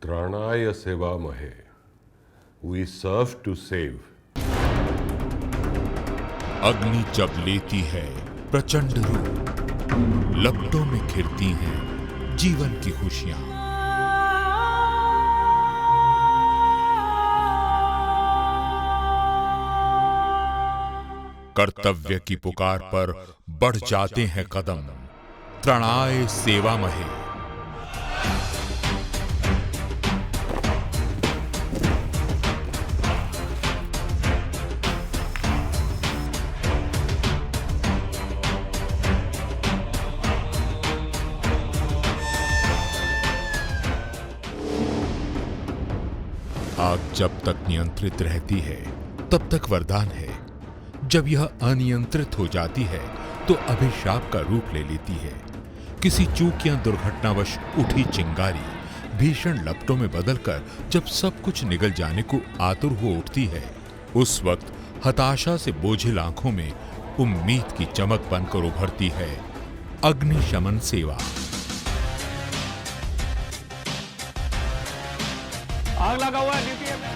त्राणाय सेवामहे, we serve to save. अग्नि जब लेती है प्रचंड रूप, लपटों में खिलती हैं जीवन की खुशियां। कर्तव्य की पुकार पर बढ़ जाते हैं कदम, त्रणाय सेवामहे। आग जब तक नियंत्रित रहती है तब तक वरदान है, जब यह अनियंत्रित हो जाती है तो अभिशाप का रूप ले लेती है। किसी चूक या दुर्घटनावश उठी चिंगारी भीषण लपटों में बदलकर जब सब कुछ निगल जाने को आतुर हो उठती है, उस वक्त हताशा से बोझिल आंखों में उम्मीद की चमक बनकर उभरती है अग्निशमन सेवा। आग लगा हुआ है ड्यूटी में।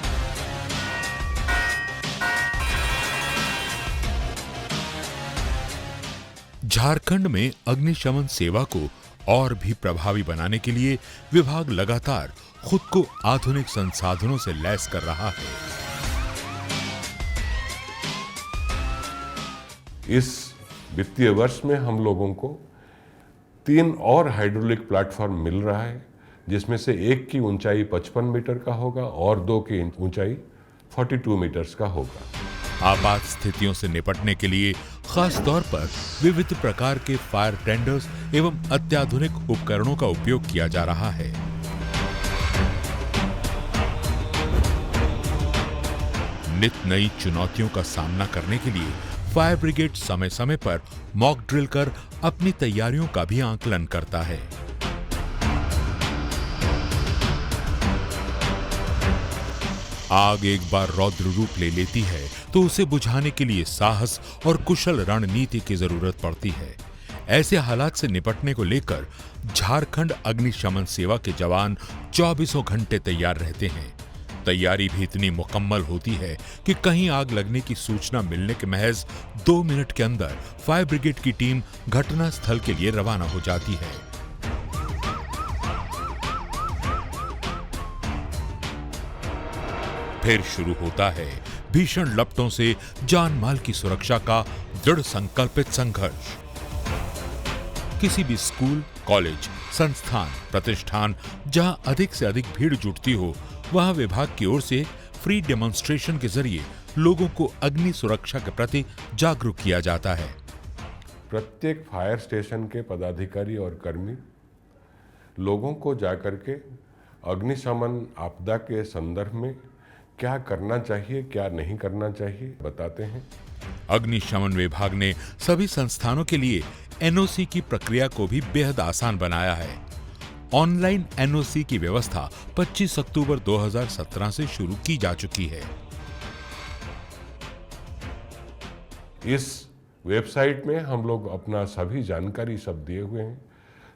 झारखंड में अग्निशमन सेवा को और भी प्रभावी बनाने के लिए विभाग लगातार खुद को आधुनिक संसाधनों से लैस कर रहा है। इस वित्तीय वर्ष में हम लोगों को 3 और हाइड्रोलिक प्लेटफॉर्म मिल रहा है, जिसमें से एक की ऊंचाई 55 मीटर का होगा और 2 की ऊंचाई 42 मीटर्स का होगा। आपात स्थितियों से निपटने के लिए खास तौर पर विविध प्रकार के फायर टेंडर्स एवं अत्याधुनिक उपकरणों का उपयोग किया जा रहा है। नित नई चुनौतियों का सामना करने के लिए फायर ब्रिगेड समय समय पर मॉक ड्रिल कर अपनी तैयारियों का भी आकलन करता है। आग एक बार रौद्र रूप ले लेती है तो उसे बुझाने के लिए साहस और कुशल रणनीति की जरूरत पड़ती है। ऐसे हालात से निपटने को लेकर झारखंड अग्निशमन सेवा के जवान 24 घंटे तैयार रहते हैं। तैयारी भी इतनी मुकम्मल होती है कि कहीं आग लगने की सूचना मिलने के महज 2 मिनट के अंदर फायर ब्रिगेड की टीम घटना स्थल के लिए रवाना हो जाती है। फिर शुरू होता है भीषण लपटों से जान माल की सुरक्षा का दृढ़ संकल्पित संघर्ष। किसी भी स्कूल, कॉलेज, संस्थान, प्रतिष्ठान जहां अधिक से अधिक भीड़ जुटती हो, वहां विभाग की ओर से फ्री डेमोन्स्ट्रेशन के जरिए लोगों को अग्नि सुरक्षा के प्रति जागरूक किया जाता है। प्रत्येक फायर स्टेशन के पदाधिकारी और कर्मी लोगों को जाकर के अग्निशमन आपदा के संदर्भ में क्या करना चाहिए, क्या नहीं करना चाहिए बताते हैं। अग्निशमन विभाग ने सभी संस्थानों के लिए एनओसी की प्रक्रिया को भी बेहद आसान बनाया है। ऑनलाइन एनओसी की व्यवस्था 25 अक्टूबर 2017 से शुरू की जा चुकी है। इस वेबसाइट में हम लोग अपना सभी जानकारी सब दिए हुए हैं।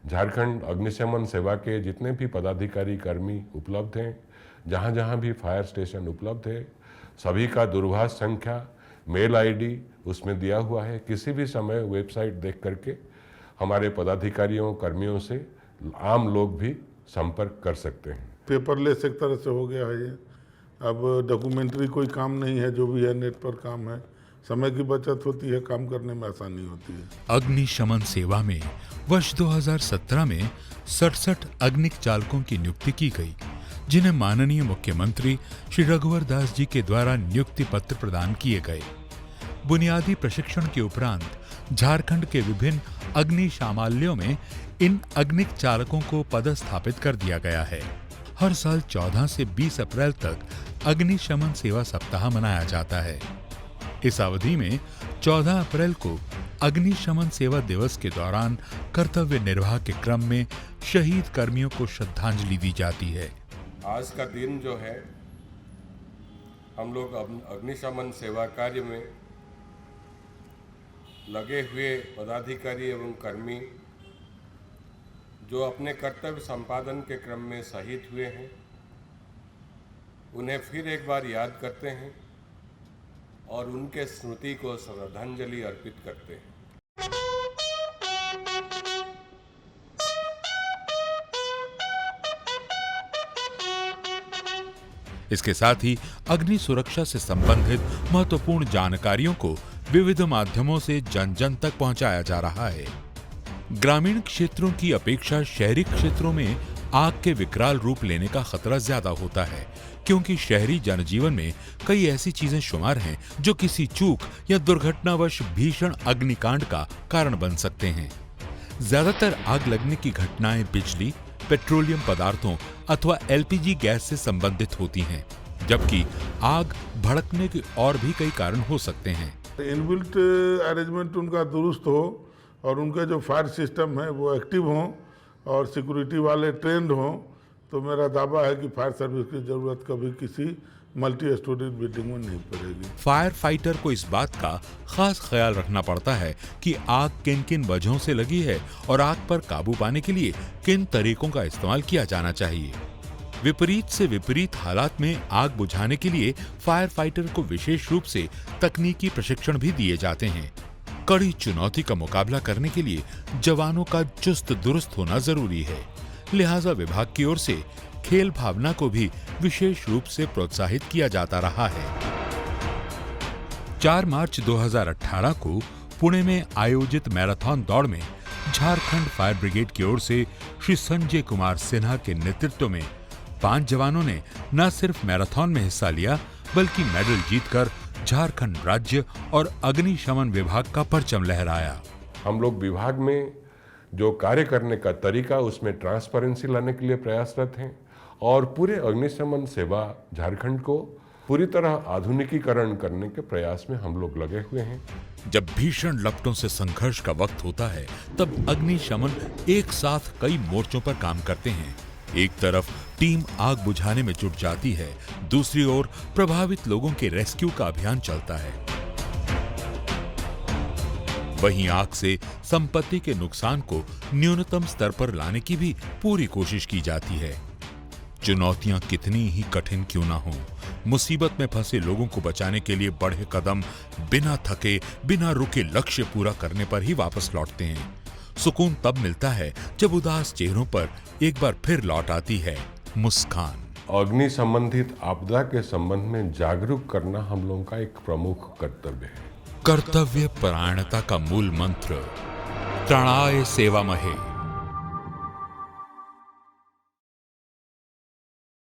झारखंड अग्निशमन सेवा के जितने भी पदाधिकारी कर्मी उपलब्ध हैं, जहाँ जहाँ भी फायर स्टेशन उपलब्ध है, सभी का दूरभाष संख्या, मेल आईडी उसमें दिया हुआ है। किसी भी समय वेबसाइट देख करके हमारे पदाधिकारियों कर्मियों से आम लोग भी संपर्क कर सकते हैं। पेपरलेस एक तरह से हो गया है ये। अब डॉक्यूमेंट्री कोई काम नहीं है, जो भी है नेट पर काम है। समय की बचत होती है, काम करने में आसानी होती है। अग्निशमन सेवा में वर्ष 2017 में 67 अग्निक चालकों की नियुक्ति की गई, जिन्हें माननीय मुख्यमंत्री श्री रघुवर दास जी के द्वारा नियुक्ति पत्र प्रदान किए गए। बुनियादी प्रशिक्षण के उपरांत झारखंड के विभिन्न अग्निशामल्यों में इन अग्निक चालकों को पदस्थापित कर दिया गया है। हर साल 14 से 20 अप्रैल तक अग्निशमन सेवा सप्ताह मनाया जाता है। इस अवधि में 14 अप्रैल को अग्निशमन सेवा दिवस के दौरान कर्तव्य निर्वाह के क्रम में शहीद कर्मियों को श्रद्धांजलि दी जाती है। आज का दिन जो है, हम लोग अग्निशमन सेवा कार्य में लगे हुए पदाधिकारी एवं कर्मी जो अपने कर्तव्य संपादन के क्रम में शहीद हुए हैं, उन्हें फिर एक बार याद करते हैं और उनके स्मृति को श्रद्धांजलि अर्पित करते हैं। इसके साथ ही अग्नि सुरक्षा से संबंधित महत्वपूर्ण जानकारियों को विविध माध्यमों से जन जन तक पहुंचाया जा रहा है। ग्रामीण क्षेत्रों की अपेक्षा शहरी क्षेत्रों में आग के विकराल रूप लेने का खतरा ज्यादा होता है, क्योंकि शहरी जनजीवन में कई ऐसी चीजें शुमार हैं जो किसी चूक या दुर्घटनावश भीषण अग्निकांड का कारण बन सकते हैं। ज्यादातर आग लगने की घटनाएं बिजली, पेट्रोलियम पदार्थों अथवा एलपीजी गैस से संबंधित होती हैं, जबकि आग भड़कने के और भी कई कारण हो सकते हैं। इनबिल्ट अरेंजमेंट उनका दुरुस्त हो और उनका जो फायर सिस्टम है वो एक्टिव हो और सिक्योरिटी वाले ट्रेंड हो, तो मेरा दावा है कि फायर सर्विस की जरूरत कभी किसी मल्टी स्टोरेज बिल्डिंग में नहीं पड़ेगी। फायर फाइटर को इस बात का खास ख्याल रखना पड़ता है कि आग किन किन वजहों से लगी है और आग पर काबू पाने के लिए किन तरीकों का इस्तेमाल किया जाना चाहिए। विपरीत से विपरीत हालात में आग बुझाने के लिए फायर फाइटर को विशेष रूप से तकनीकी प्रशिक्षण भी दिए जाते हैं। कड़ी चुनौती का मुकाबला करने के लिए जवानों का चुस्त दुरुस्त होना जरूरी है, लिहाजा विभाग की ओर से खेल भावना को भी विशेष रूप से प्रोत्साहित किया जाता रहा है। 4 मार्च 2018 को पुणे में आयोजित मैराथन दौड़ में झारखंड फायर ब्रिगेड की ओर से श्री संजय कुमार सिन्हा के नेतृत्व में 5 जवानों ने न सिर्फ मैराथन में हिस्सा लिया, बल्कि मेडल जीतकर झारखंड राज्य और अग्निशमन विभाग का परचम लहराया। हम लोग विभाग में जो कार्य करने का तरीका, उसमें ट्रांसपेरेंसी लाने के लिए प्रयासरत हैं और पूरे अग्निशमन सेवा झारखंड को पूरी तरह आधुनिकीकरण करने के प्रयास में हम लोग लगे हुए हैं। जब भीषण लपटों से संघर्ष का वक्त होता है, तब अग्निशमन एक साथ कई मोर्चों पर काम करते हैं। एक तरफ टीम आग बुझाने में जुट जाती है, दूसरी ओर प्रभावित लोगों के रेस्क्यू का अभियान चलता है। वहीं आग से संपत्ति के नुकसान को न्यूनतम स्तर पर लाने की भी पूरी कोशिश की जाती है। चुनौतियां कितनी ही कठिन क्यों ना हो, मुसीबत में फंसे लोगों को बचाने के लिए बढ़े कदम बिना थके, बिना रुके लक्ष्य पूरा करने पर ही वापस लौटते हैं। सुकून तब मिलता है जब उदास चेहरों पर एक बार फिर लौट आती है मुस्कान। अग्नि संबंधित आपदा के संबंध में जागरूक करना हम लोगों का एक प्रमुख कर्तव्य है। कर्तव्य परायणता का मूल मंत्र त्राणाय सेवामहे।